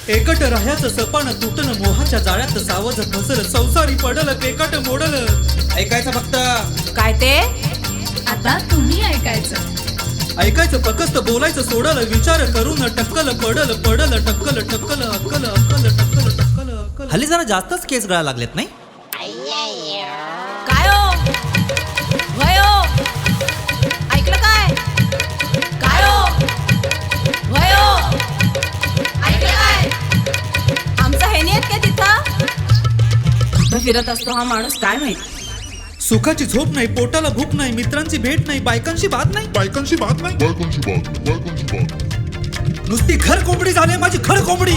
एकट राह्याचं सपान तुटन मोहाच्या जाळ्यात सावज फसल संसारी पडल पेकट मोडल. ऐकायचं फक्त काय ते? आता तुम्ही ऐकायचं. ऐकायचं फक्त बोलायचं सोडल विचार करून टक्कल पडल पडल टक्कल टक्कल अक्कल अक्कल टक्कल टक्कल अक्कल. हल्ली जरा जास्तच केस गळायला लागलेत नाही? काय हो? वय हो? ऐकलं काय? काय हो? वय हो? ऐकलं काय? आमचा हे नाही काय तिथं? कुठं फिरत असतो हा माणूस काय माहिती. सुखाची झोप नाही, पोटाला भूक नाही, मित्रांची भेट नाही, बायकांशी बात नाही, बायकांची बात नाही. नुसती घर कोंबडी झाली माझी खर कोंबडी.